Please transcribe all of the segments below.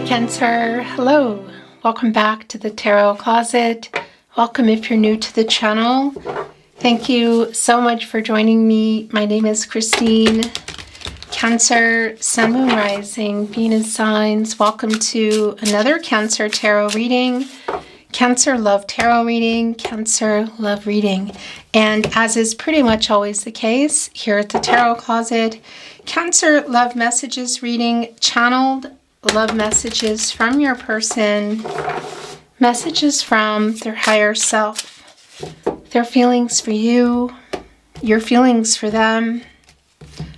Cancer, hello. Welcome back to the Tarot Closet. Welcome if you're new to the channel. Thank you so much for joining me. My name is Christine. Cancer, Sun, Moon, Rising, Venus signs. Welcome to another Cancer Tarot reading. Cancer Love Tarot reading, Cancer Love reading. And as is pretty much always the case here at the Tarot Closet, Cancer Love Messages reading, channeled love messages from your person, messages from their higher self, their feelings for you, your feelings for them,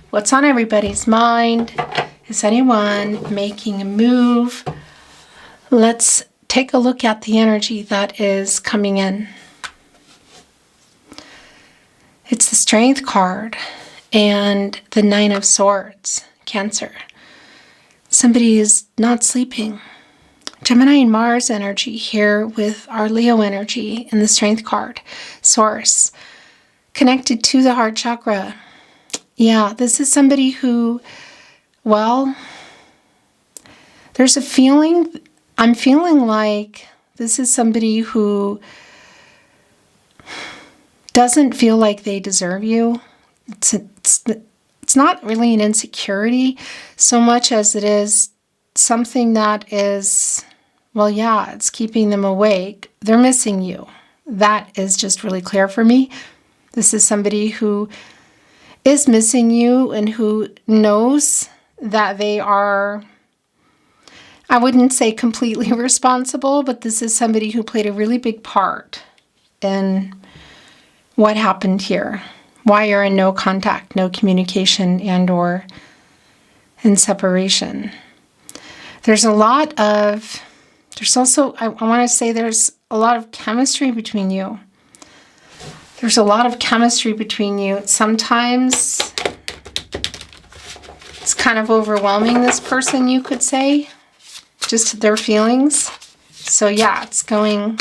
what's on everybody's mind. Is anyone making a move? Let's take a look at the energy that is coming in. It's the Strength card and the Nine of Swords, Cancer. Somebody is not sleeping. Gemini and Mars energy here with our Leo energy in the Strength card. Source. Connected to the heart chakra. Yeah, this is somebody who, well, there's a feeling, I'm feeling like this is somebody who doesn't feel like they deserve you. It's not really an insecurity so much as it is something that is, well, yeah, it's keeping them awake. They're missing you. That is just really clear for me. This is somebody who is missing you and who knows that they are, I wouldn't say completely responsible, but this is somebody who played a really big part in what happened here. Why you're in no contact, no communication, and or in separation. There's a lot of, there's also, I want to say there's a lot of chemistry between you. There's a lot of chemistry between you. Sometimes it's kind of overwhelming, this person, you could say, just their feelings. So yeah, it's going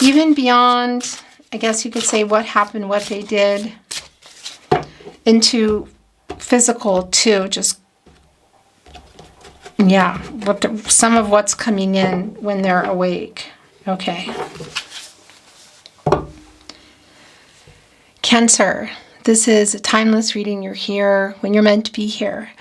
even beyond, I guess you could say, what happened, what they did, into physical too. Just, yeah, some of what's coming in when they're awake. Okay. Cancer, this is a timeless reading. You're here when you're meant to be here.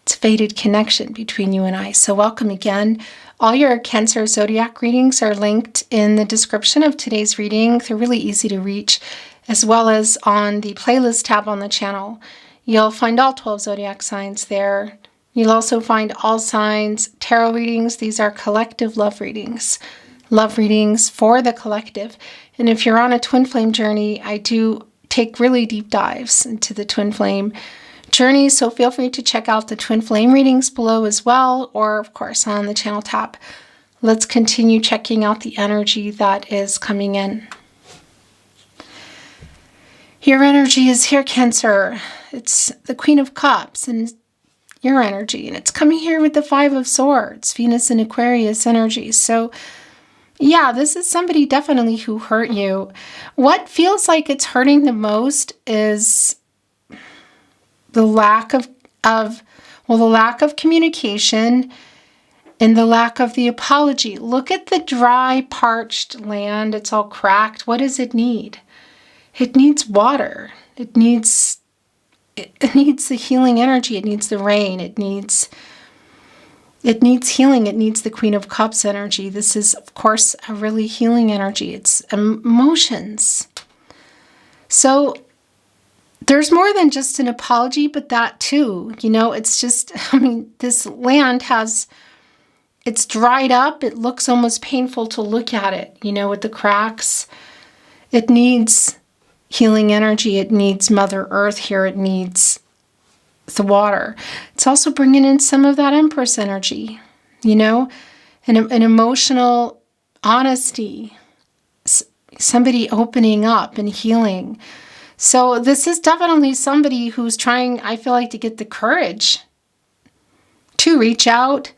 It's a fated connection between you and I. So welcome again. All your Cancer zodiac readings are linked in the description of today's reading. They're really easy to reach, as well as on the playlist tab on the channel. You'll find all 12 zodiac signs there. You'll also find all signs, tarot readings. These are collective love readings for the collective. And if you're on a twin flame journey, I do take really deep dives into the twin flame journey, so feel free to check out the twin flame readings below as well, or of course on the channel tab. Let's continue checking out the energy that is coming in. Your energy is here, Cancer. It's the Queen of Cups and your energy, and it's coming here with the Five of Swords, Venus and Aquarius energy. So yeah, this is somebody definitely who hurt you. What feels like it's hurting the most is the lack of communication and the lack of the apology. Look at the dry, parched land. It's all cracked. What does it need? It needs water. It needs the healing energy. It needs the rain. It needs healing. It needs the Queen of Cups energy. This is, of course, a really healing energy. It's emotions. So there's more than just an apology, but that too, you know, it's just, I mean, this land it's dried up. It looks almost painful to look at it, you know, with the cracks. It needs healing energy. It needs Mother Earth here. It needs the water. It's also bringing in some of that Empress energy, you know, an emotional honesty, somebody opening up and healing. So this is definitely somebody who's trying, I feel like, to get the courage to reach out,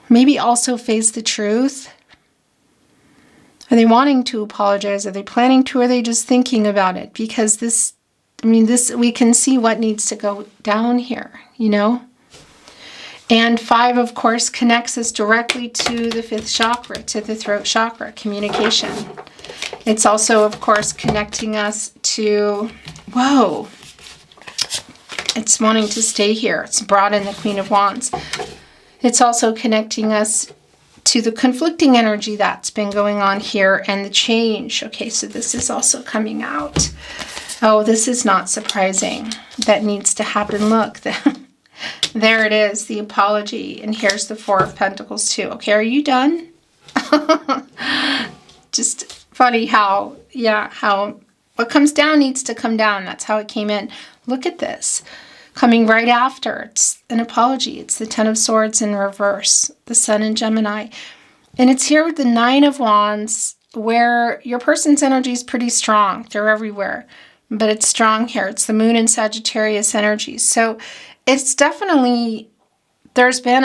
maybe also face the truth. Are they wanting to apologize? Are they planning to? Or are they just thinking about it? Because this, we can see what needs to go down here, you know? And 5, of course, connects us directly to the 5th chakra, to the throat chakra, communication. It's also, of course, connecting us to, whoa, it's wanting to stay here. It's brought in the Queen of Wands. It's also connecting us to the conflicting energy that's been going on here and the change. Okay, so this is also coming out. Oh, this is not surprising. That needs to happen. Look, there it is, the apology. And here's the 4 of Pentacles too. Okay, are you done? Just funny how, how what comes down needs to come down. That's how it came in. Look at this. Coming right after, it's an apology. It's the 10 of Swords in reverse, the Sun in Gemini. And it's here with the 9 of Wands, where your person's energy is pretty strong. They're everywhere, but it's strong here. It's the Moon in Sagittarius energy. So it's definitely, there's been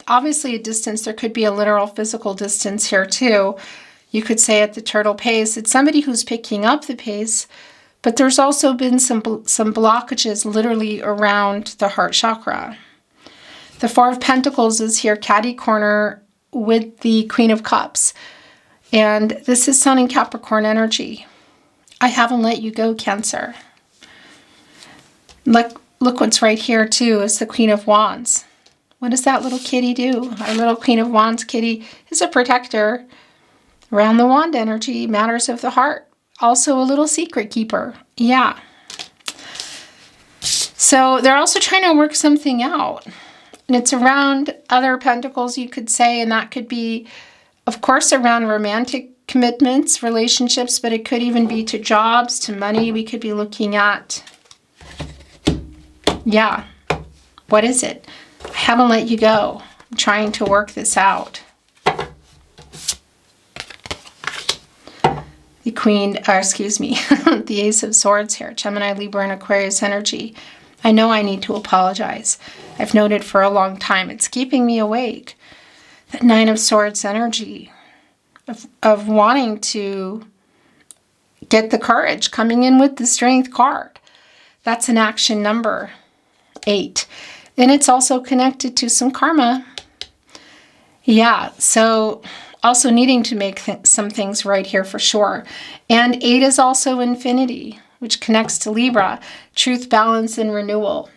obviously a distance. There could be a literal physical distance here too. You could say at the turtle pace. It's somebody who's picking up the pace, but there's also been some blockages literally around the heart chakra. The 4 of Pentacles is here, catty corner with the Queen of Cups. And this is Sun and Capricorn energy. I haven't let you go, Cancer. Look what's right here too, is the Queen of Wands. What does that little kitty do? Our little Queen of Wands kitty is a protector around the wand energy, matters of the heart. Also a little secret keeper. Yeah. So they're also trying to work something out. And it's around other pentacles, you could say, and that could be, of course, around romantic commitments, relationships, but it could even be to jobs, to money. We could be looking at, yeah, what is it? I haven't let you go. I'm trying to work this out. The Queen, the Ace of Swords here, Gemini, Libra, and Aquarius energy. I know I need to apologize. I've noted for a long time. It's keeping me awake. That 9 of Swords energy of wanting to get the courage, coming in with the Strength card. That's an action number 8. And it's also connected to some karma. Yeah, so also needing to make some things right here for sure. And 8 is also infinity, which connects to Libra, truth, balance, and renewal.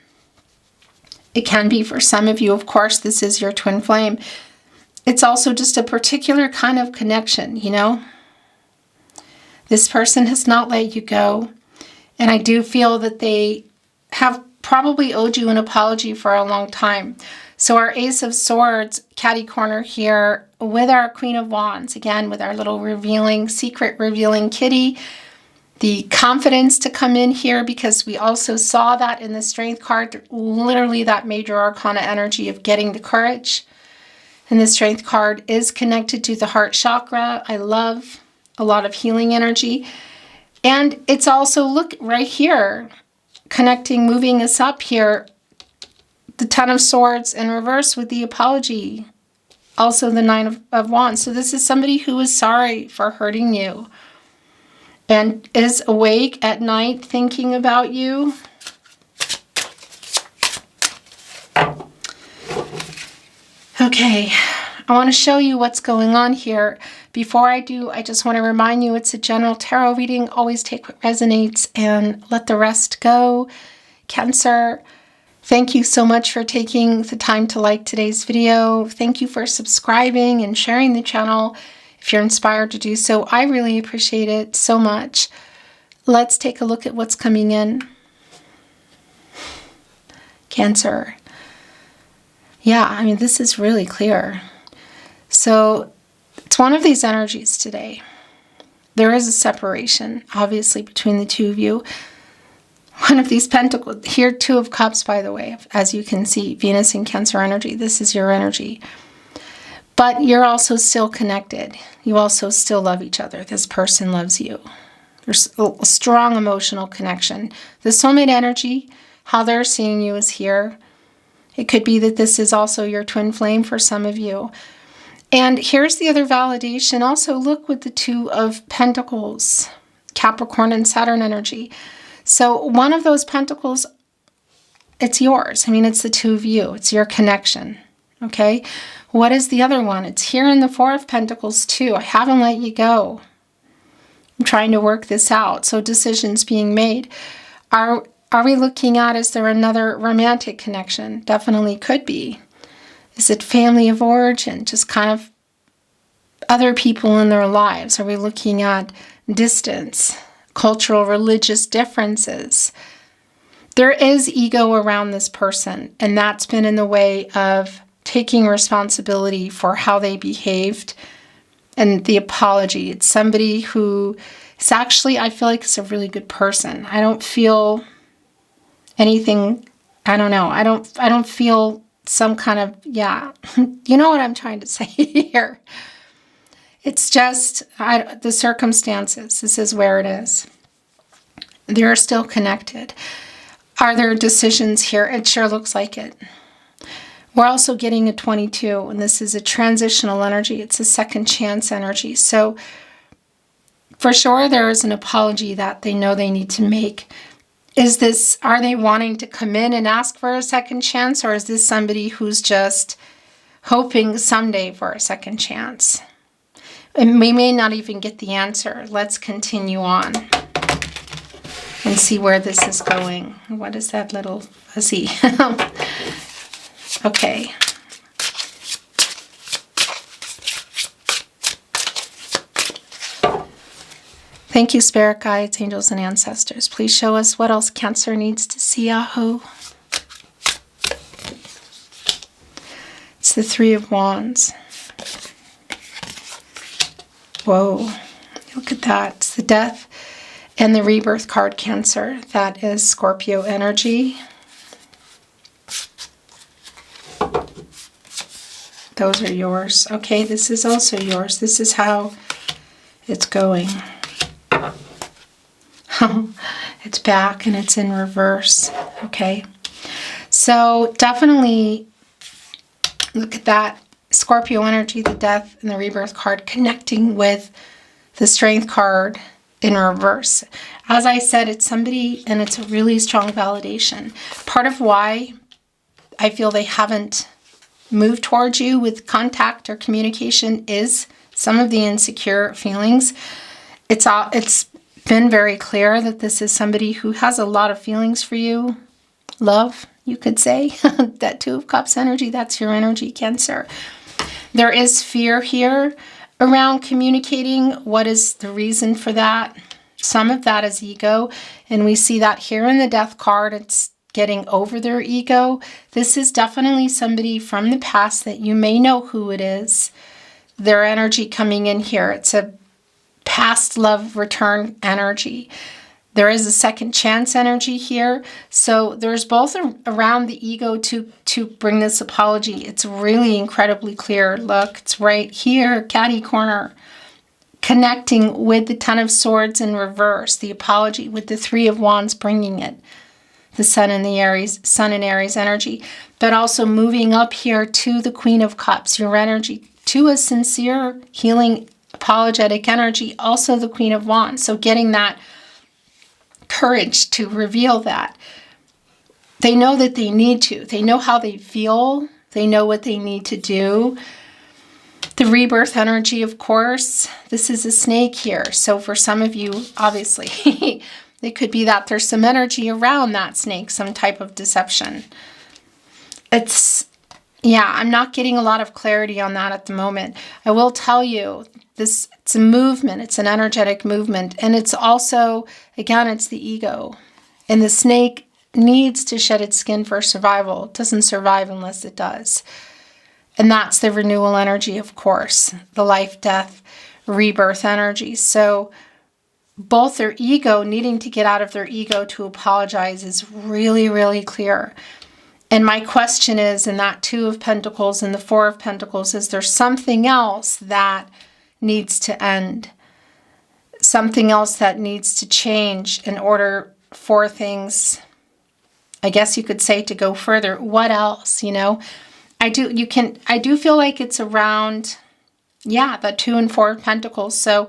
It can be for some of you, of course, this is your twin flame. It's also just a particular kind of connection, you know? This person has not let you go. And I do feel that they have probably owed you an apology for a long time. So our Ace of Swords, catty corner here with our Queen of Wands, again, with our little revealing, secret revealing kitty. The confidence to come in here, because we also saw that in the Strength card, literally that major arcana energy of getting the courage. And the Strength card is connected to the heart chakra. I love a lot of healing energy. And it's also, look right here, connecting, moving us up here, the 10 of Swords in reverse with the apology. Also the 9 of Wands. So this is somebody who is sorry for hurting you and is awake at night thinking about you. Okay, I want to show you what's going on here. Before I do, I just want to remind you it's a general tarot reading. Always take what resonates and let the rest go. Cancer, thank you so much for taking the time to like today's video. Thank you for subscribing and sharing the channel if you're inspired to do so. I really appreciate it so much. Let's take a look at what's coming in. Cancer. Yeah, I mean, this is really clear. So it's one of these energies today. There is a separation, obviously, between the two of you. One of these pentacles, here 2 of Cups, by the way, as you can see, Venus in Cancer energy. This is your energy. But you're also still connected. You also still love each other. This person loves you. There's a strong emotional connection. The soulmate energy, how they're seeing you is here. It could be that this is also your twin flame for some of you. And here's the other validation. Also, look with the 2 of Pentacles, Capricorn and Saturn energy. So one of those pentacles it's yours. I mean, it's the two of you. It's your connection. Okay? What is the other one? It's here in the Four of Pentacles too. I haven't let you go. I'm trying to work this out. So decisions being made. Are we looking at, is there another romantic connection? Definitely could be. Is it family of origin? Just kind of other people in their lives? Are we looking at distance, cultural, religious differences? There is ego around this person, and that's been in the way of taking responsibility for how they behaved and the apology. It's somebody who is actually, I feel like, is a really good person. I don't feel anything, I don't know. I don't feel some kind of, you know what I'm trying to say here. It's just the circumstances. This is where it is. They're still connected. Are there decisions here? It sure looks like it. We're also getting a 22, and this is a transitional energy. It's a second chance energy. So for sure, there is an apology that they know they need to make. Are they wanting to come in and ask for a second chance, or is this somebody who's just hoping someday for a second chance? And we may not even get the answer. Let's continue on and see where this is going. What is that little fuzzy? Okay. Thank you, Spirit Guides, Angels, and Ancestors. Please show us what else Cancer needs to see. Aho. It's the Three of Wands. Whoa. Look at that. It's the Death and the Rebirth card, Cancer. That is Scorpio energy. Those are yours. Okay, this is also yours. This is how it's going. It's back and it's in reverse. Okay, so definitely look at that. Scorpio energy, the Death and the Rebirth card connecting with the Strength card in reverse. As I said, it's somebody, and it's a really strong validation. Part of why I feel they haven't moved towards you with contact or communication is some of the insecure feelings. It's been very clear that this is somebody who has a lot of feelings for you. Love, you could say. That Two of Cups energy, that's your energy, Cancer. There is fear here around communicating. What is the reason for that? Some of that is ego, and we see that here in the Death card. It's getting over their ego. This is definitely somebody from the past that you may know who it is. Their energy coming in here. It's a past love return energy. There is a second chance energy here. So there's both around the ego to bring this apology. It's really incredibly clear. Look, it's right here, catty corner. Connecting with the Ten of Swords in reverse. The apology with the Three of Wands bringing it. The Sun and Aries energy. But also moving up here to the Queen of Cups. Your energy to a sincere, healing, apologetic energy. Also the Queen of Wands. So getting that courage to reveal that. They know that they need to. They know how they feel. They know what they need to do. The Rebirth energy, of course. This is a snake here. So for some of you, obviously, it could be that there's some energy around that snake, some type of deception. I'm not getting a lot of clarity on that at the moment. I will tell you, it's a movement. It's an energetic movement. And it's also, again, it's the ego. And the snake needs to shed its skin for survival. It doesn't survive unless it does. And that's the renewal energy, of course. The life, death, rebirth energy. So both their ego, needing to get out of their ego to apologize, is really, really clear. And my question is, in that Two of Pentacles and the Four of Pentacles, is there something else that needs to end? Something else that needs to change in order for things, I guess you could say, to go further? What else, I do feel like it's around, the Two and Four of Pentacles. So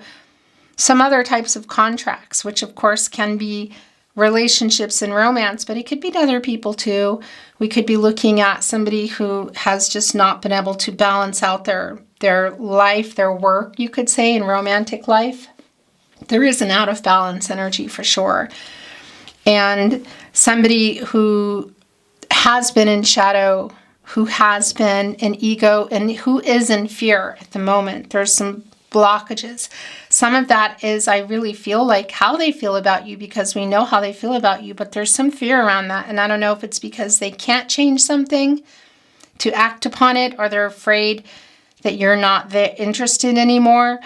some other types of contracts, which of course can be relationships and romance, but it could be to other people too. We could be looking at somebody who has just not been able to balance out their life, their work, you could say, in romantic life. There is an out of balance energy for sure. And somebody who has been in shadow, who has been in ego, and who is in fear at the moment. There's some blockages. Some of that is, I really feel like, how they feel about you, because we know how they feel about you, but there's some fear around that. And I don't know if it's because they can't change something to act upon it, or they're afraid that you're not interested anymore.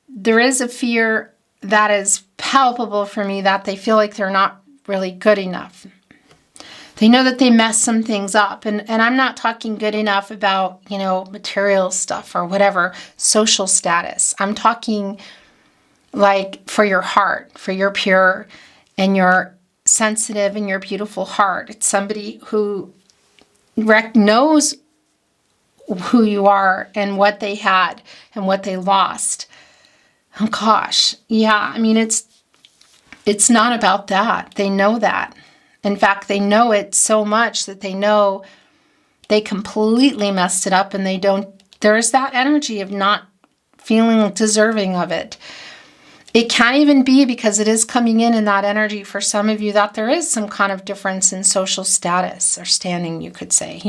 There is a fear that is palpable for me, that they feel like they're not really good enough. They know that they mess some things up. And I'm not talking good enough about, material stuff or whatever, social status. I'm talking like for your heart, for your pure and your sensitive and your beautiful heart. It's somebody who knows who you are and what they had and what they lost. Oh gosh. Yeah, I mean, it's not about that. They know that. In fact, they know it so much that they know they completely messed it up, and there's that energy of not feeling deserving of it. It can't even be, because it is coming in that energy for some of you, that there is some kind of difference in social status or standing, you could say,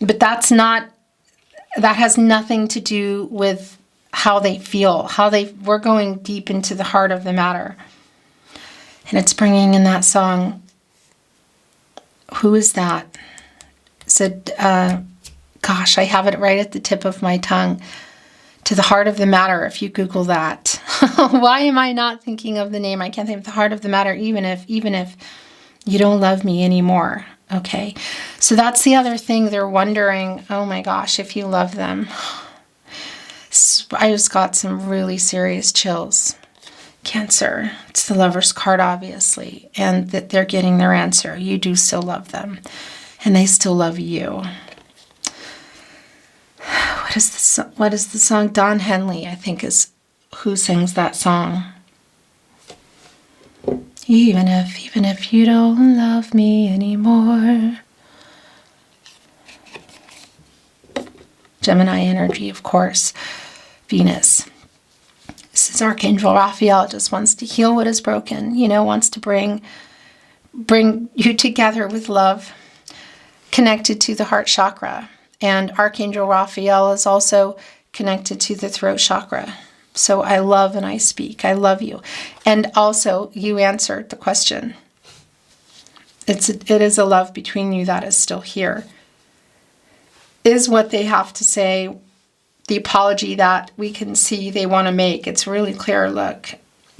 but that has nothing to do with how they feel, we're going deep into the heart of the matter. And it's bringing in that song. Who is that? Said, gosh, I have it right at the tip of my tongue. To the heart of the matter, if you Google that. Why am I not thinking of the name? I can't think of the heart of the matter, even if you don't love me anymore. Okay. So that's the other thing. They're wondering, oh my gosh, if you love them. I just got some really serious chills. Cancer. It's the Lover's card, obviously, and that they're getting their answer. You do still love them, and they still love you. What is the song? Don Henley, I think, is who sings that song. Even if you don't love me anymore. Gemini energy, of course. Venus. This is Archangel Raphael, just wants to heal what is broken, wants to bring you together with love, connected to the heart chakra. And Archangel Raphael is also connected to the throat chakra. So I love and I speak. I love you. And also, you answered the question. It is a love between you that is still here. Is what they have to say the apology that we can see they want to make? It's really clear, look,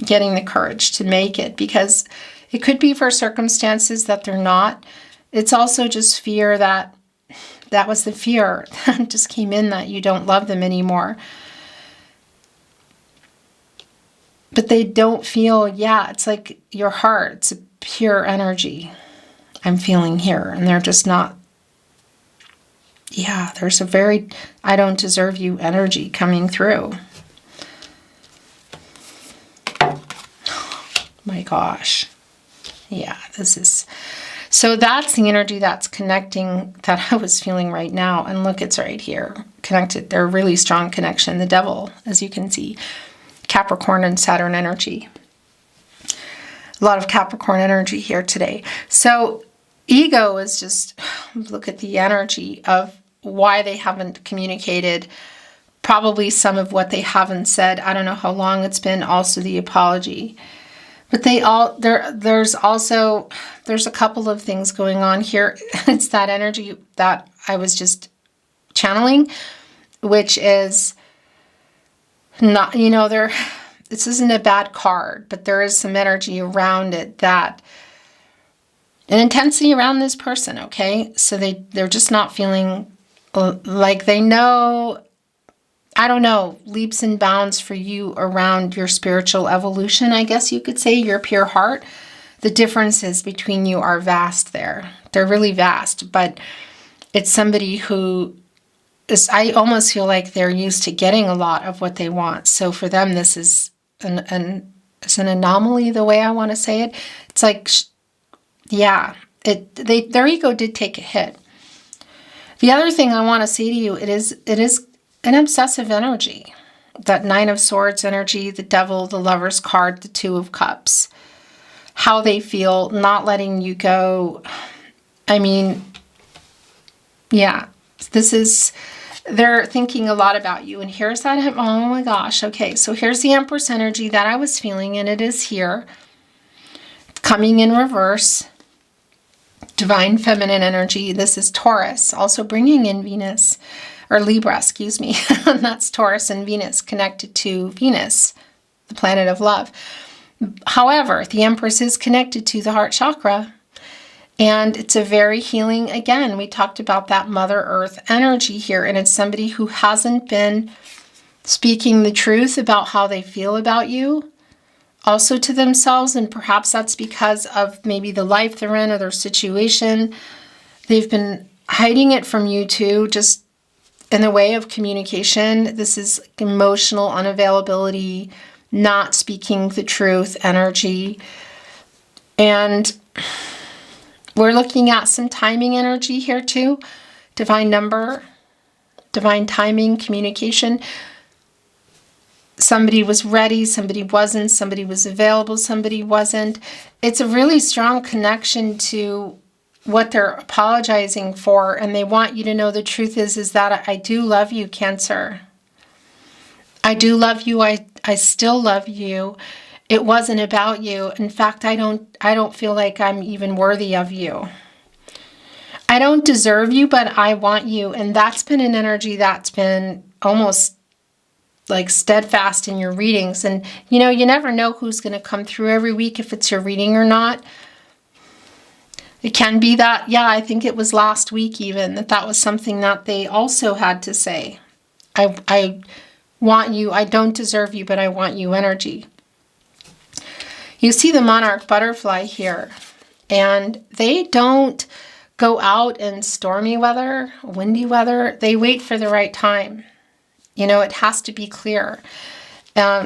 getting the courage to make it, because it could be for circumstances that they're not. It's also just fear that was the fear that just came in, that you don't love them anymore. But they don't feel, it's like your heart, it's a pure energy I'm feeling here, and they're just not. Yeah, there's a very I don't deserve you energy coming through. My gosh. Yeah, so that's the energy that's connecting, that I was feeling right now. And look, it's right here, connected. They're a really strong connection. The devil, as you can see, Capricorn and Saturn energy. A lot of Capricorn energy here today. So ego is just, look at the energy of why they haven't communicated, probably some of what they haven't said. I don't know how long it's been, also the apology. But there's a couple of things going on here. It's that energy that I was just channeling, which is not, this isn't a bad card, but there is some energy around it, that an intensity around this person, okay? So they're just not feeling like they know, I don't know, leaps and bounds for you around your spiritual evolution, I guess you could say, your pure heart. The differences between you are vast there. They're really vast, but it's somebody who is, I almost feel like they're used to getting a lot of what they want. So for them, this is an is an anomaly, the way I want to say it. It's like, yeah, their ego did take a hit. The other thing I want to say to you, it is an obsessive energy. That Nine of Swords energy, the Devil, the Lover's card, the Two of Cups. How they feel, not letting you go. I mean, yeah, they're thinking a lot about you. And here's that, oh my gosh, okay, so here's the Empress energy that I was feeling, and it is here. Coming in reverse. Divine Feminine energy. This is Taurus, also bringing in Venus, or Libra, excuse me. That's Taurus and Venus connected to Venus, the planet of love. However, the Empress is connected to the heart chakra, and it's a very healing, again, we talked about that Mother Earth energy here, and it's somebody who hasn't been speaking the truth about how they feel about you, also to themselves, and perhaps that's because of maybe the life they're in or their situation. They've been hiding it from you too, just in the way of communication. This is emotional unavailability, not speaking the truth energy. And we're looking at some timing energy here too. Divine number, divine timing, communication. Somebody was ready, somebody wasn't, somebody was available, somebody wasn't. It's a really strong connection to what they're apologizing for, and they want you to know the truth is that I do love you, Cancer. I do love you. I still love you. It wasn't about you. In fact, I don't feel like I'm even worthy of you. I don't deserve you, but I want you. And that's been an energy that's been almost like steadfast in your readings. And you know, you never know who's going to come through every week, if it's your reading or not. It can be that, yeah, I think it was last week even, that was something that they also had to say. I want you, I don't deserve you, but I want you energy. You see the monarch butterfly here, and they don't go out in stormy weather, windy weather. They wait for the right time. You know, it has to be clear.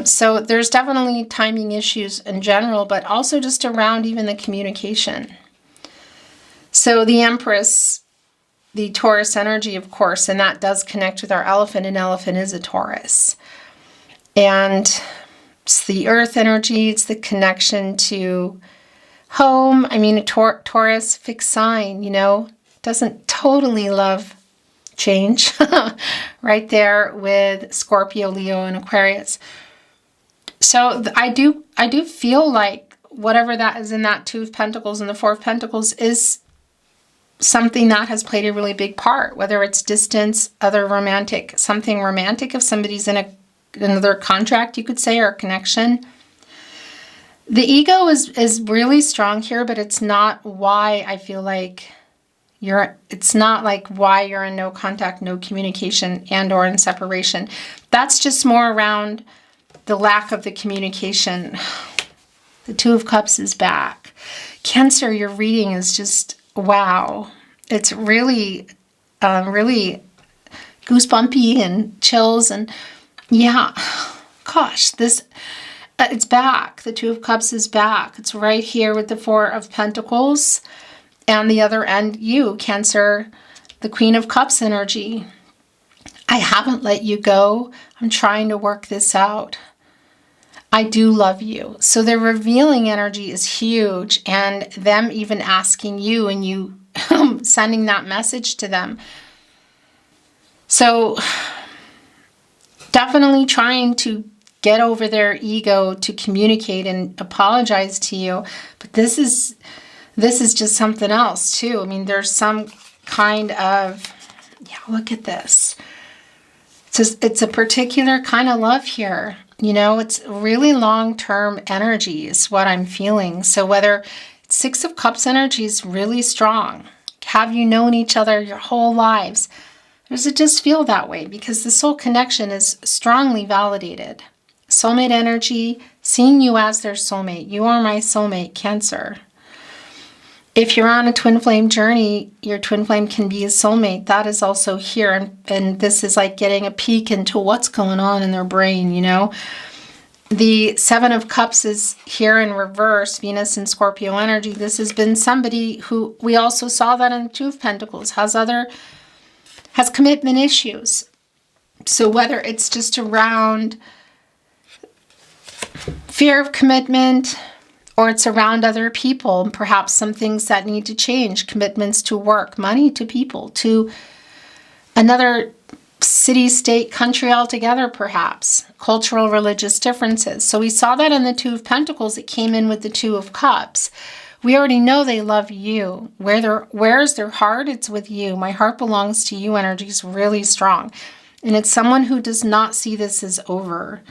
So there's definitely timing issues in general, but also just around even the communication. So the Empress, the Taurus energy, of course, and that does connect with our elephant. An elephant is a Taurus. And it's the earth energy. It's the connection to home. I mean, a Taurus, fixed sign, you know, doesn't totally love change. Right there with Scorpio, Leo, and Aquarius. So I do feel like whatever that is in that Two of Pentacles and the Four of Pentacles is something that has played a really big part, whether it's distance, other romantic, something romantic, if somebody's in another contract, you could say, or a connection. The ego is really strong here, but it's not why I feel like it's not like why you're in no contact, no communication, and or in separation. That's just more around the lack of the communication. The Two of Cups is back. Cancer, your reading is just, wow. It's really, really goosebumpy and chills. And yeah, gosh, this, it's back. The Two of Cups is back. It's right here with the Four of Pentacles. And the other end, you, Cancer, the Queen of Cups energy. I haven't let you go. I'm trying to work this out. I do love you. So the revealing energy is huge, and them even asking you and you sending that message to them. So definitely trying to get over their ego to communicate and apologize to you. But this is just something else too. I mean, there's some kind of, yeah, look at this. It's a particular kind of love here. You know, it's really long-term energy is what I'm feeling. So whether Six of Cups energy is really strong. Have you known each other your whole lives? Does it just feel that way? Because the soul connection is strongly validated. Soulmate energy, seeing you as their soulmate. You are my soulmate, Cancer. If you're on a twin flame journey, your twin flame can be a soulmate. That is also here. And this is like getting a peek into what's going on in their brain, you know. The Seven of Cups is here in reverse, Venus and Scorpio energy. This has been somebody who, we also saw that in the Two of Pentacles, has commitment issues. So whether it's just around fear of commitment, or it's around other people, perhaps some things that need to change, commitments to work, money to people, to another city, state, country altogether, perhaps, cultural, religious differences. So we saw that in the Two of Pentacles. It came in with the Two of Cups. We already know they love you. Where's their heart? It's with you. My heart belongs to you energy is really strong. And it's someone who does not see this as over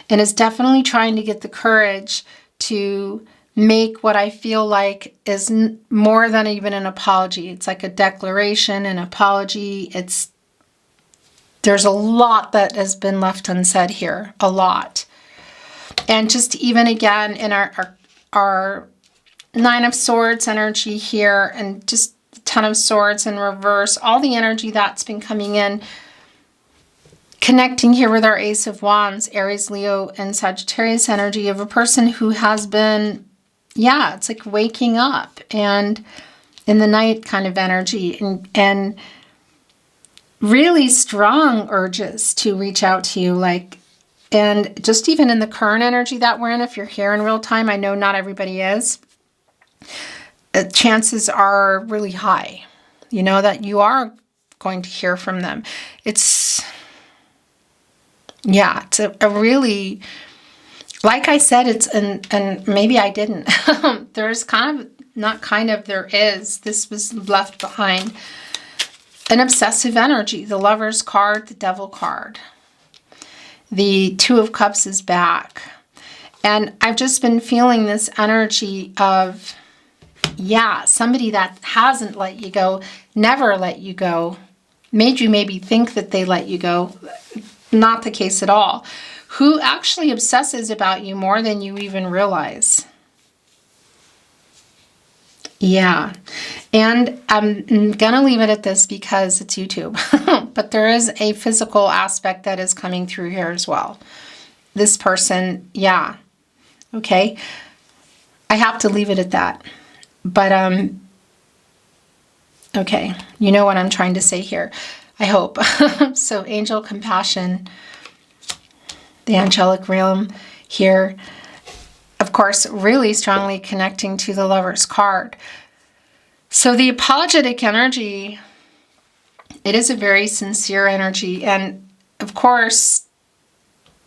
and is definitely trying to get the courage to make what I feel like is more than even an apology. It's like a declaration, an apology. There's a lot that has been left unsaid here, a lot. And just even again in our Nine of Swords energy here, and just Ten of Swords in reverse, all the energy that's been coming in, connecting here with our Ace of Wands, Aries, Leo, and Sagittarius energy of a person who has been, yeah, it's like waking up and in the night kind of energy, and really strong urges to reach out to you, like, and just even in the current energy that we're in, if you're here in real time, I know not everybody is, chances are really high, you know, that you are going to hear from them. It's a really, like I said, it's, and maybe I didn't, there's kind of, not kind of, there is, this was left behind, an obsessive energy, the Lover's card, the Devil card. The Two of Cups is back. And I've just been feeling this energy of, yeah, somebody that hasn't let you go, never let you go, made you maybe think that they let you go. Not the case at all. Who actually obsesses about you more than you even realize. Yeah, and I'm gonna leave it at this because it's YouTube, but there is a physical aspect that is coming through here as well. This person, yeah, okay, I have to leave it at that, but okay, you know what I'm trying to say here, I hope. So angel compassion, the angelic realm here, of course, really strongly connecting to the Lover's card. So the apologetic energy, it is a very sincere energy. And of course,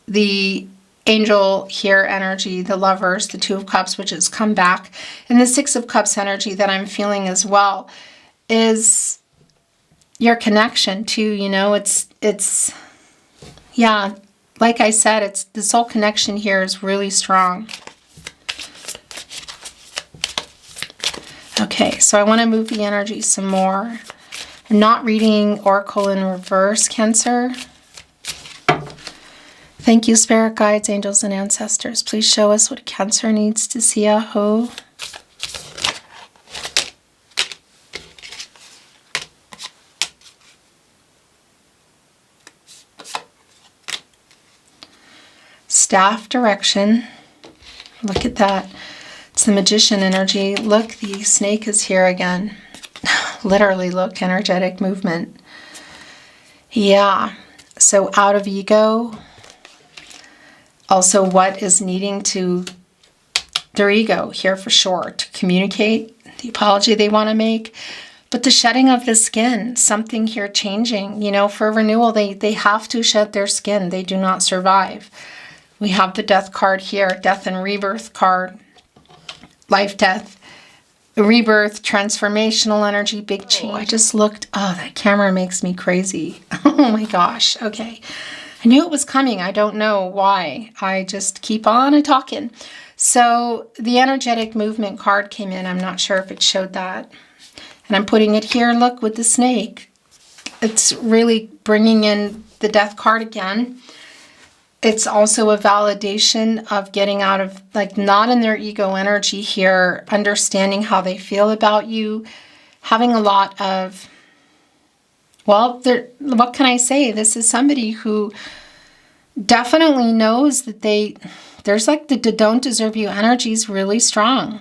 the angel here energy, the Lovers, the Two of Cups, which has come back, and the Six of Cups energy that I'm feeling as well, is your connection to, you know, it's yeah, like I said, it's the soul connection here is really strong. Okay, so I want to move the energy some more. I'm not reading Oracle in reverse, Cancer. Thank you, Spirit Guides, Angels, and Ancestors. Please show us what Cancer needs to see. Aho. Staff direction. Look at that. It's the Magician energy. Look, the snake is here again. Literally, look, energetic movement. Yeah, so out of ego. Also, what is needing to, their ego here for sure, to communicate the apology they want to make. But the shedding of the skin, something here changing. You know, for renewal, they have to shed their skin. They do not survive. We have the Death card here, Death and Rebirth card. Life, death, rebirth, transformational energy, big change. I just looked, oh, that camera makes me crazy. Oh my gosh, okay. I knew it was coming. I don't know why. I just keep on talking. So the energetic movement card came in. I'm not sure if it showed that. And I'm putting it here, look, with the snake. It's really bringing in the Death card again. It's also a validation of getting out of, like, not in their ego energy here, understanding how they feel about you, having a lot of, well, what can I say? This is somebody who definitely knows that they there's like the don't deserve you energy is really strong,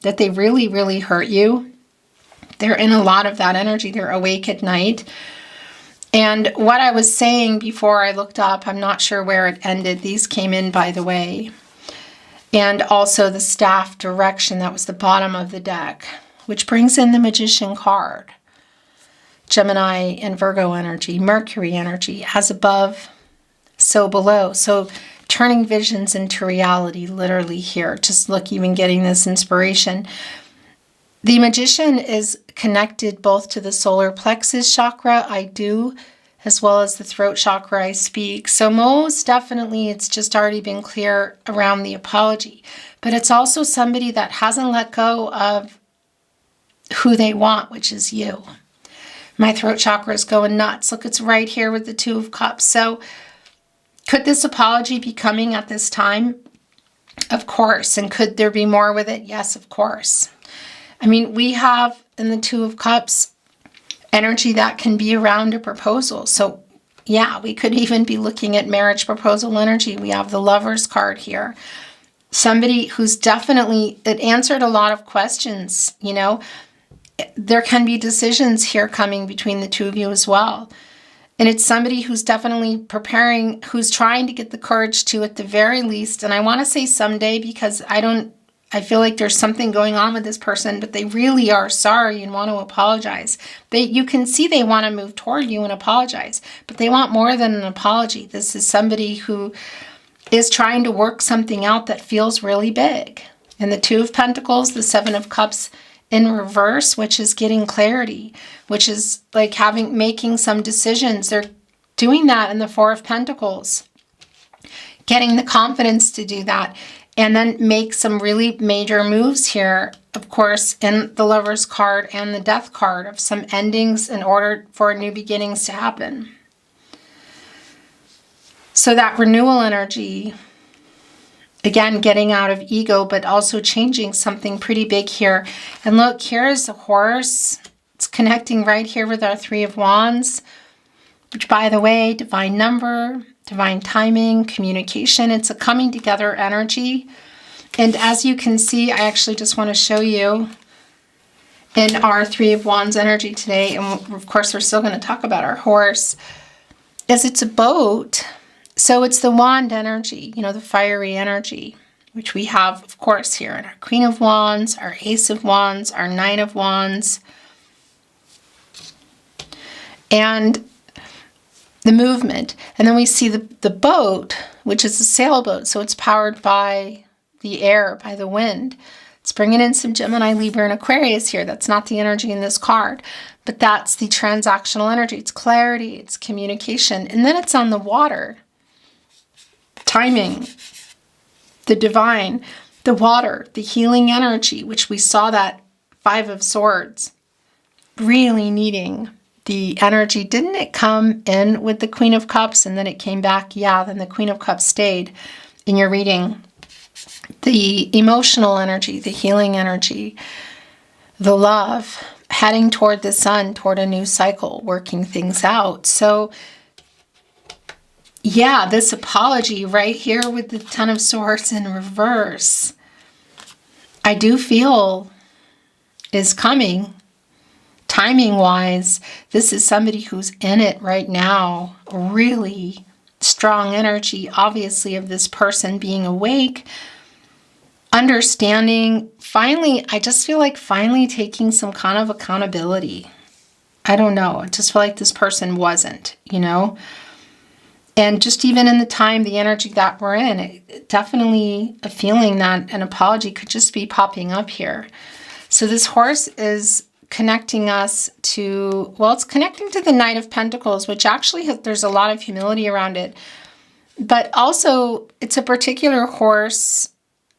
that they really, really hurt you. They're in a lot of that energy. They're awake at night. And what I was saying before I looked up, I'm not sure where it ended. These came in, by the way. And also the staff direction, that was the bottom of the deck, which brings in the Magician card. Gemini and Virgo energy, Mercury energy, as above, so below. So turning visions into reality, literally here. Just look, even getting this inspiration. The Magician is connected both to the solar plexus chakra, I do, as well as the throat chakra, I speak. So most definitely it's just already been clear around the apology. But it's also somebody that hasn't let go of who they want, which is you. My throat chakra is going nuts. Look, it's right here with the Two of Cups. So could this apology be coming at this time? Of course. And could there be more with it? Yes, of course. I mean, we have in the Two of Cups energy that can be around a proposal. So yeah, we could even be looking at marriage proposal energy. We have the Lovers card here. Somebody who's definitely, it answered a lot of questions, you know. There can be decisions here coming between the two of you as well. And it's somebody who's definitely preparing, who's trying to get the courage to, at the very least, and I want to say someday, because I feel like there's something going on with this person, but they really are sorry and want to apologize. You can see they want to move toward you and apologize, but they want more than an apology. This is somebody who is trying to work something out that feels really big. And the Two of Pentacles, the Seven of Cups in reverse, which is getting clarity, which is like making some decisions. They're doing that in the Four of Pentacles, getting the confidence to do that. And then make some really major moves here, of course, in the Lovers card and the Death card, of some endings in order for new beginnings to happen. So that renewal energy, again, getting out of ego, but also changing something pretty big here. And look, here is a horse. It's connecting right here with our Three of Wands, which, by the way, divine number, divine timing, communication. It's a coming together energy. And as you can see, I actually just want to show you in our Three of Wands energy today, and of course we're still going to talk about our horse, is it's a boat. So it's the wand energy, you know, the fiery energy, which we have, of course, here in our Queen of Wands, our Ace of Wands, our Nine of Wands. And the movement. And then we see the boat, which is a sailboat. So it's powered by the air, by the wind. It's bringing in some Gemini, Libra, and Aquarius here. That's not the energy in this card, but that's the transactional energy. It's clarity, it's communication. And then it's on the water. Timing, the divine, the water, the healing energy, which we saw that Five of Swords really needing the energy. Didn't it come in with the Queen of Cups and then it came back? Yeah, then the Queen of Cups stayed in your reading. The emotional energy, the healing energy, the love, heading toward the sun, toward a new cycle, working things out. So yeah, this apology right here with the Ten of Swords in reverse, I do feel is coming. Timing-wise, this is somebody who's in it right now. Really strong energy, obviously, of this person being awake, understanding. Finally, I just feel like finally taking some kind of accountability. I don't know. I just feel like this person wasn't, you know? And just even in the time, the energy that we're in, it definitely a feeling that an apology could just be popping up here. So this horse is connecting us to, well, it's connecting to the Knight of Pentacles, which actually there's a lot of humility around it. But also, it's a particular horse,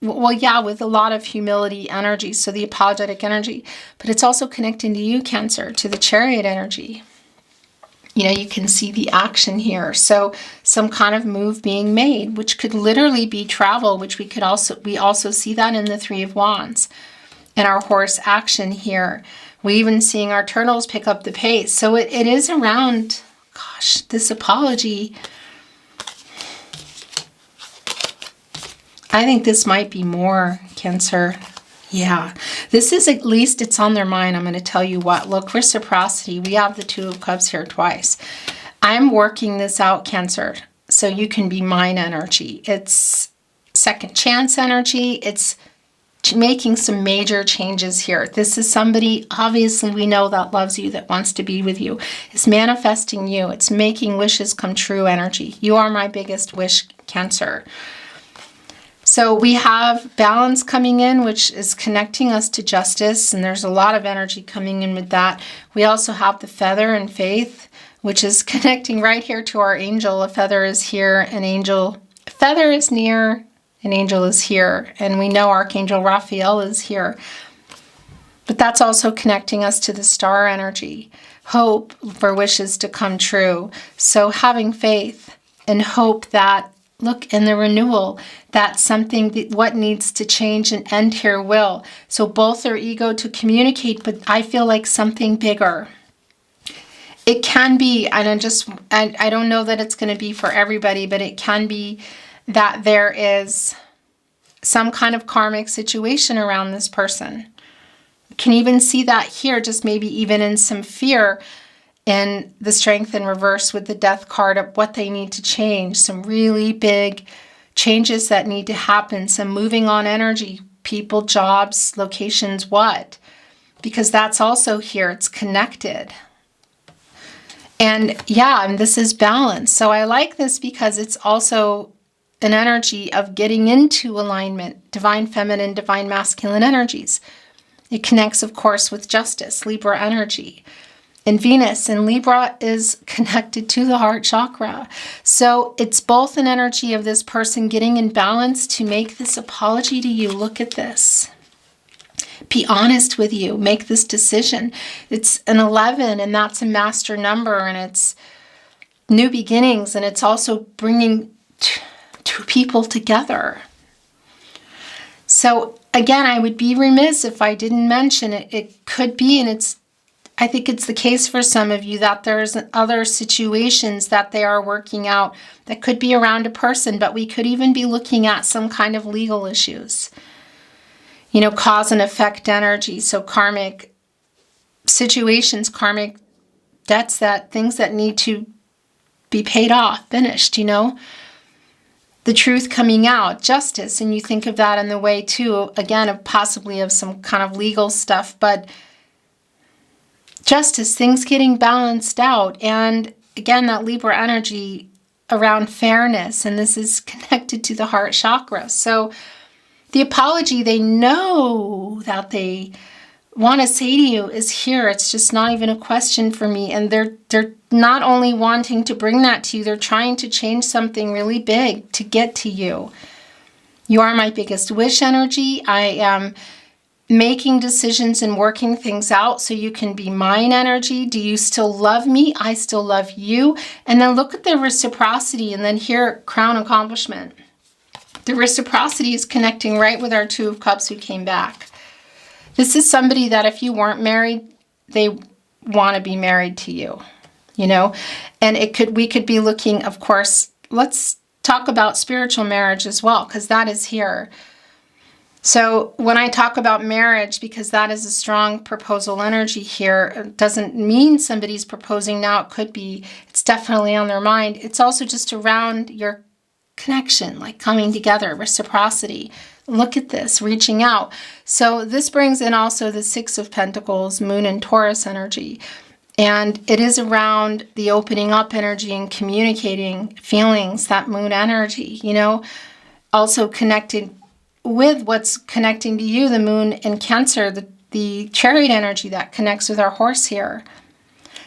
well, yeah, with a lot of humility energy, so the apologetic energy. But it's also connecting to you, Cancer, to the Chariot energy. You know, you can see the action here. So some kind of move being made, which could literally be travel, which we also see that in the Three of Wands. And our horse action here. We even seeing our turtles pick up the pace. So it is around, gosh, this apology. I think this might be more, Cancer. Yeah, this is, at least it's on their mind. I'm going to tell you what. Look, reciprocity. We have the Two of Cups here twice. I'm working this out, Cancer, so you can be mine energy. It's second chance energy. It's making some major changes here. This is somebody, obviously, we know that loves you, that wants to be with you. It's manifesting you. It's making wishes come true energy. You are my biggest wish, Cancer. So we have balance coming in, which is connecting us to justice, and there's a lot of energy coming in with that. We also have the feather and faith, which is connecting right here to our angel. A feather is here, a feather is near, an angel is here, and we know Archangel Raphael is here. But that's also connecting us to the star energy, hope for wishes to come true. So having faith and hope that, look, in the renewal, that's something that what needs to change and end here will. So both are ego to communicate, but I feel like something bigger. It can be, and I don't know that it's going to be for everybody, but it can be that there is some kind of karmic situation around this person. You can even see that here, just maybe even in some fear in the Strength in reverse with the Death card of what they need to change, some really big changes that need to happen, some moving on energy, people, jobs, locations, what? Because that's also here, it's connected. And yeah, and this is balance. So I like this because it's also an energy of getting into alignment, divine feminine, divine masculine energies. It connects, of course, with justice, Libra energy. And Venus in Libra is connected to the heart chakra. So it's both an energy of this person getting in balance to make this apology to you. Look at this. Be honest with you. Make this decision. It's an 11, and that's a master number, and it's new beginnings, and it's also bringing two people together. So again, I would be remiss if I didn't mention it. It could be, and I think it's the case for some of you, that there's other situations that they are working out that could be around a person, but we could even be looking at some kind of legal issues. You know, cause and effect energy. So karmic situations, karmic debts, that things that need to be paid off, finished, you know. The truth coming out, justice, and you think of that in the way too, again, of possibly of some kind of legal stuff, but justice, things getting balanced out. And again, that Libra energy around fairness, and this is connected to the heart chakra. So the apology they know that they want to say to you is here. It's just not even a question for me. And they're not only wanting to bring that to you, they're trying to change something really big to get to you. You are my biggest wish energy. I am making decisions and working things out so you can be mine energy. Do you still love me? I still love you. And then look at the reciprocity, and then here, crown accomplishment. The reciprocity is connecting right with our Two of Cups who came back. This is somebody that if you weren't married, they want to be married to you, you know? And we could be looking, of course, let's talk about spiritual marriage as well, because that is here. So when I talk about marriage, because that is a strong proposal energy here, it doesn't mean somebody's proposing now. It could be, it's definitely on their mind. It's also just around your connection, like coming together, reciprocity. Look at this, reaching out. So this brings in also the Six of Pentacles, Moon and Taurus energy. And it is around the opening up energy and communicating feelings, that Moon energy, you know, also connected with what's connecting to you, the Moon in Cancer, the Chariot energy that connects with our horse here.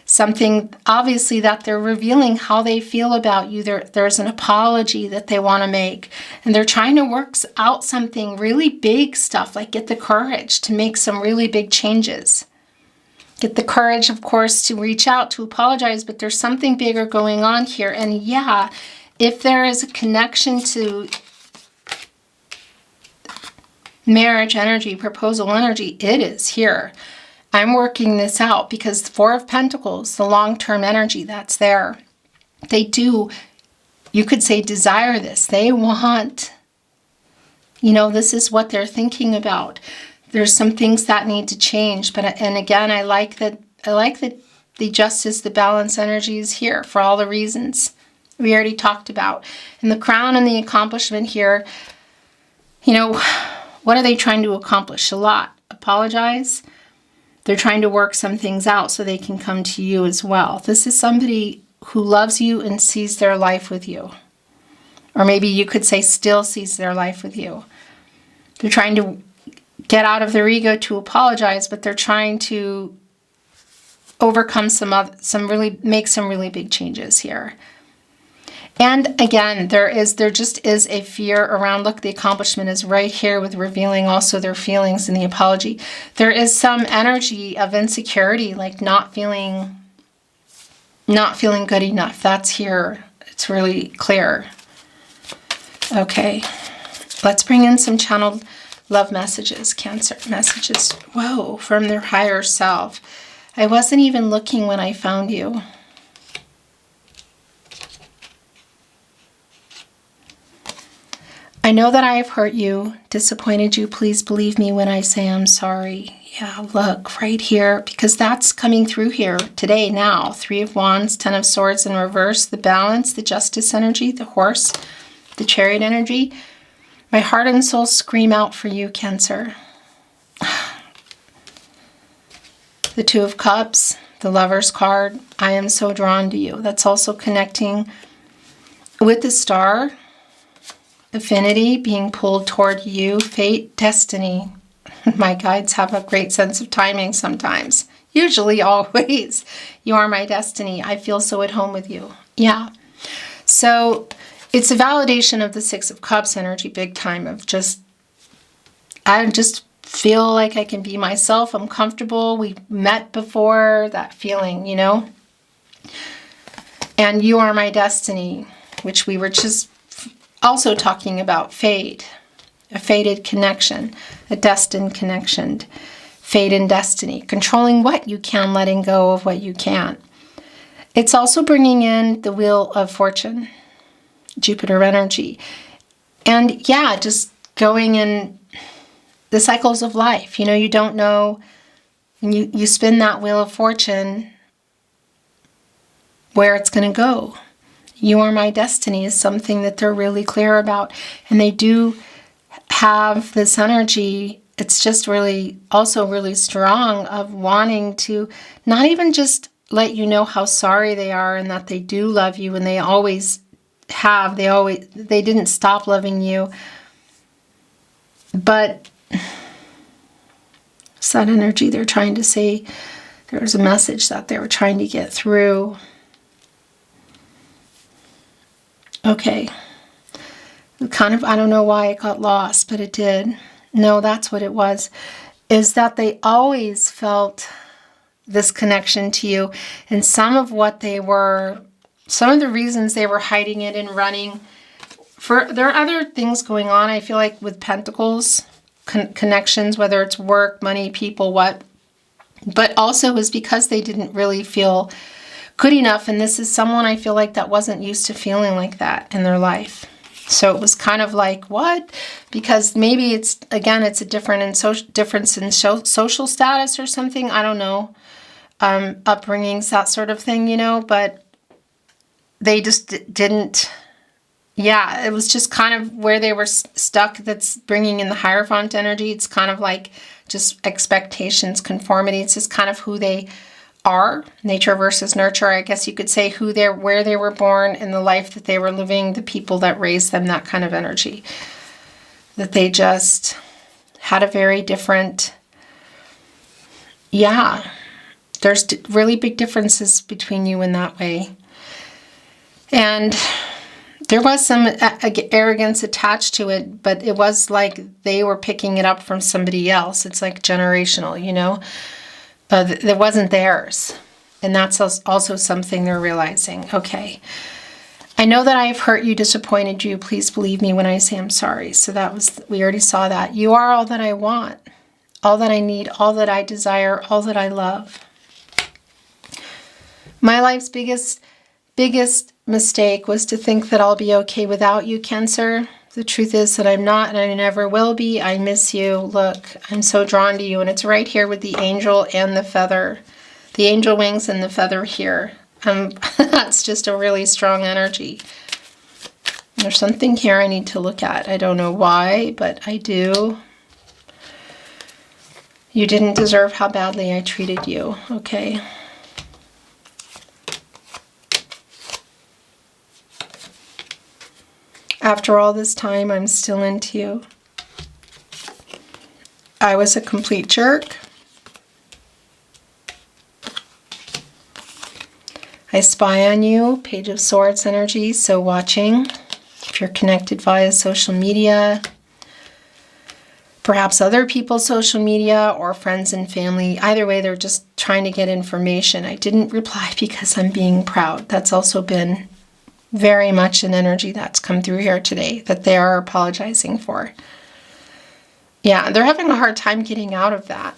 Something, obviously, that they're revealing how they feel about you. There's an apology that they want to make. And they're trying to work out something really big stuff, like get the courage to make some really big changes. Get the courage, of course, to reach out, to apologize, but there's something bigger going on here. And yeah, if there is a connection to marriage energy, proposal energy, it is here. I'm working this out because the Four of Pentacles, the long-term energy that's there, they do, you could say, desire this. They want You know, this is what they're thinking about. There's some things that need to change. And again, I like that the justice, the balance energy is here for all the reasons we already talked about. And the crown and the accomplishment here, you know, what are they trying to accomplish? A lot. Apologize. They're trying to work some things out so they can come to you as well. This is somebody who loves you and sees their life with you. Or maybe you could say still sees their life with you. They're trying to get out of their ego to apologize, but they're trying to overcome make some really big changes here. And again, there just is a fear around, look, the accomplishment is right here with revealing also their feelings in the apology. There is some energy of insecurity, like not feeling good enough. That's here. It's really clear. Okay, let's bring in some channeled love messages, Cancer messages. Whoa, from their higher self. I wasn't even looking when I found you. I know that I have hurt you, disappointed you. Please believe me when I say I'm sorry. Yeah, look, right here, because that's coming through here today, now. 3 of Wands, 10 of Swords in reverse, the balance, the justice energy, the horse, the chariot energy. My heart and soul scream out for you, Cancer. The 2 of Cups, the Lover's card. I am so drawn to you. That's also connecting with the Star. Affinity, being pulled toward you. Fate, destiny. My guides have a great sense of timing sometimes. Usually, always. You are my destiny. I feel so at home with you. Yeah. So it's a validation of the 6 of Cups energy, big time, of I just feel like I can be myself. I'm comfortable. We met before, that feeling, you know? And you are my destiny, which we were just also talking about. Fate, a fated connection, a destined connection, fate and destiny, controlling what you can, letting go of what you can't. It's also bringing in the Wheel of Fortune, Jupiter energy. And yeah, just going in the cycles of life. You know, you don't know, when you spin that Wheel of Fortune, where it's going to go. You are my destiny is something that they're really clear about. And they do have this energy. It's just really, also really strong, of wanting to not even just let you know how sorry they are and that they do love you, and they always have. They didn't stop loving you. But it's that energy they're trying to say. There's a message that they were trying to get through. Okay. Kind of, I don't know why it got lost, but it did. No, that's what it was. Is that they always felt this connection to you. And some of the reasons they were hiding it and running, there are other things going on, I feel like, with Pentacles, connections, whether it's work, money, people, what. But also is because they didn't really feel good enough. And this is someone, I feel like, that wasn't used to feeling like that in their life. So it was kind of like, what? Because maybe it's a difference in social status or something. I don't know. Upbringings, that sort of thing, you know. But they just didn't. Yeah, it was just kind of where they were stuck. That's bringing in the Hierophant energy. It's kind of like just expectations, conformity. It's just kind of who they are, nature versus nurture. I guess you could say where they were born, and the life that they were living, the people that raised them, that kind of energy. That they just had a very different, there's really big differences between you in that way. And there was some arrogance attached to it, but it was like they were picking it up from somebody else. It's like generational, you know? It wasn't theirs. And that's also something they're realizing. Okay. I know that I have hurt you, disappointed you. Please believe me when I say I'm sorry. So we already saw that. You are all that I want, all that I need, all that I desire, all that I love. My life's biggest mistake was to think that I'll be okay without you, Cancer. The truth is that I'm not and I never will be. I miss you. Look, I'm so drawn to you. And it's right here with the angel and the feather. The angel wings and the feather here. That's just a really strong energy. There's something here I need to look at. I don't know why, but I do. You didn't deserve how badly I treated you, okay? After all this time, I'm still into you. I was a complete jerk. I spy on you, Page of Swords energy, so watching. If you're connected via social media, perhaps other people's social media or friends and family. Either way, they're just trying to get information. I didn't reply because I'm being proud. That's also been very much an energy that's come through here today that they are apologizing for. Yeah, they're having a hard time getting out of that.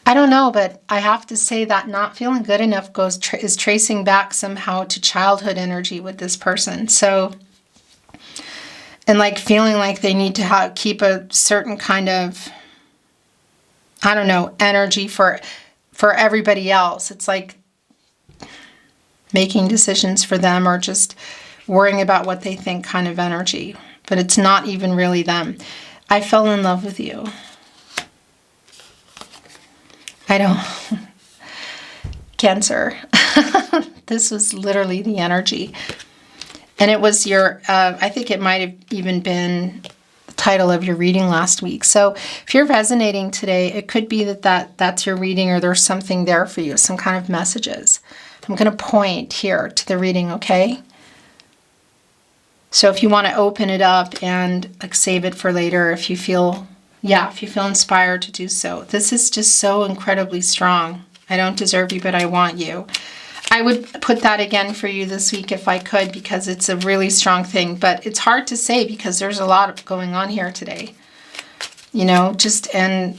I don't know, but I have to say that not feeling good enough is tracing back somehow to childhood energy with this person. So, and like feeling like they need to keep a certain kind of, I don't know, energy for everybody else. It's like making decisions for them or just worrying about what they think kind of energy. But it's not even really them. I fell in love with you. I don't. Cancer. This was literally the energy. And it was your, I think it might have even been the title of your reading last week. So if you're resonating today, it could be that's your reading or there's something there for you, some kind of messages. I'm going to point here to the reading, okay? So if you want to open it up and like save it for later, if you feel inspired to do so. This is just so incredibly strong. I don't deserve you, but I want you. I would put that again for you this week if I could, because it's a really strong thing. But it's hard to say because there's a lot going on here today. You know, just and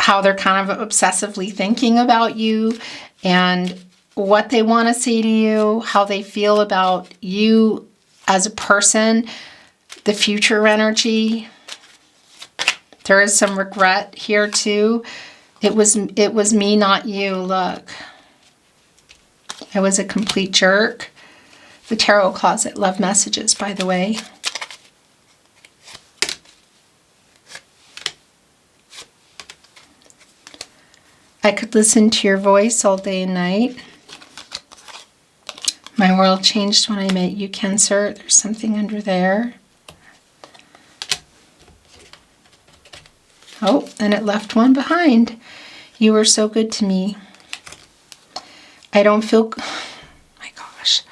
how they're kind of obsessively thinking about you and what they want to say to you, how they feel about you as a person, the future energy. There is some regret here too. It was me, not you. Look. I was a complete jerk. The Tarot Closet, love messages, by the way. I could listen to your voice all day and night. My world changed when I met you, Cancer. There's something under there. Oh, and it left one behind. You were so good to me. I don't feel, my gosh,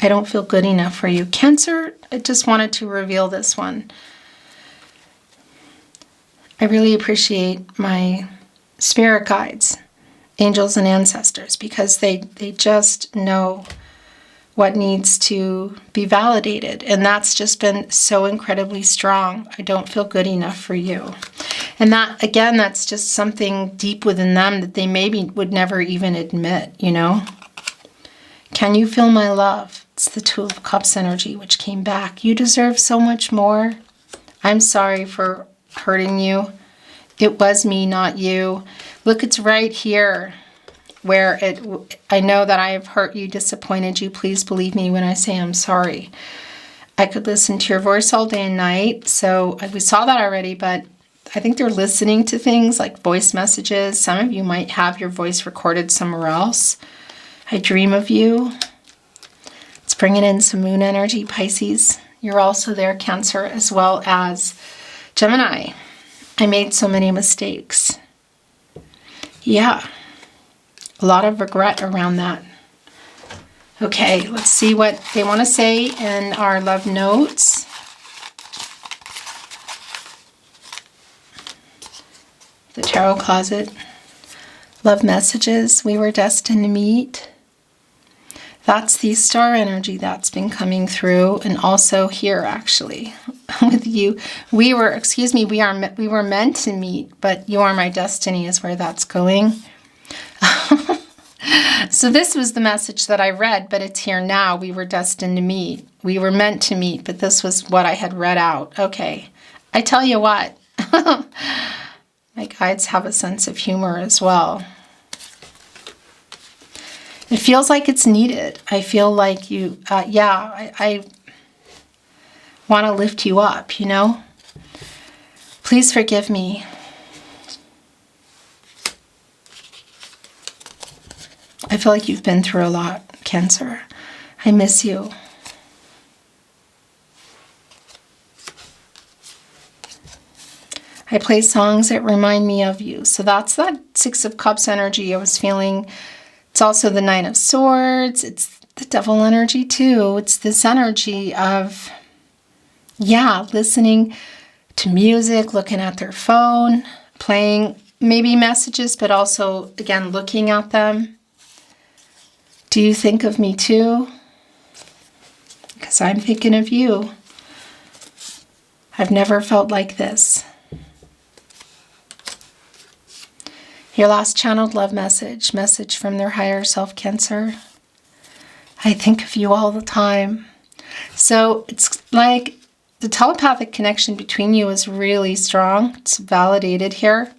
I don't feel good enough for you. Cancer, I just wanted to reveal this one. I really appreciate my spirit guides, angels and ancestors, because they just know what needs to be validated. And that's just been so incredibly strong. I don't feel good enough for you. And that, again, that's just something deep within them that they maybe would never even admit, you know? Can you feel my love? It's the Two of Cups energy, which came back. You deserve so much more. I'm sorry for hurting you. It was me, not you. Look, it's right here where I know that I have hurt you, disappointed you. Please believe me when I say I'm sorry. I could listen to your voice all day and night. So we saw that already, but I think they're listening to things like voice messages. Some of you might have your voice recorded somewhere else. I dream of you. Let's bring it in some moon energy, Pisces. You're also there, Cancer, as well as Gemini. I made so many mistakes. Yeah. A lot of regret around that. Okay, let's see what they want to say in our love notes. The Tarot Closet. Love messages. We were destined to meet. That's the star energy that's been coming through. And also here, actually, with you. We were meant to meet, but you are my destiny is where that's going. So this was the message that I read, but it's here now. We were destined to meet. We were meant to meet, but this was what I had read out. Okay. I tell you what, my guides have a sense of humor as well. It feels like it's needed. I feel like you, I want to lift you up, you know? Please forgive me. I feel like you've been through a lot, Cancer. I miss you. I play songs that remind me of you. So that's that Six of Cups energy I was feeling. It's also the Nine of Swords. It's the Devil energy too. It's this energy of, listening to music, looking at their phone, playing maybe messages, but also, again, looking at them. Do you think of me too? Because I'm thinking of you. I've never felt like this. Your last channeled love message from their higher self, Cancer. I think of you all the time. So it's like the telepathic connection between you is really strong. It's validated here.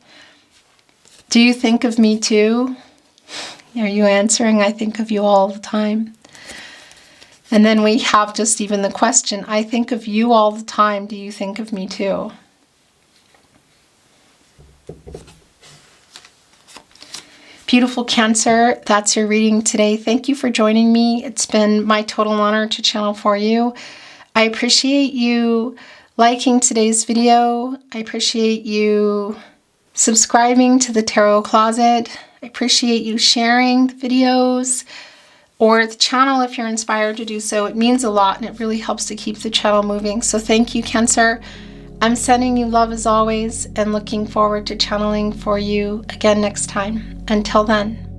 Do you think of me too? Are you answering? I think of you all the time. And then we have just even the question, I think of you all the time. Do you think of me too? Beautiful Cancer, that's your reading today. Thank you for joining me. It's been my total honor to channel for you. I appreciate you liking today's video. I appreciate you subscribing to the Tarot Closet. I appreciate you sharing the videos or the channel if you're inspired to do so. It means a lot and it really helps to keep the channel moving. So thank you, Cancer. I'm sending you love as always and looking forward to channeling for you again next time. Until then.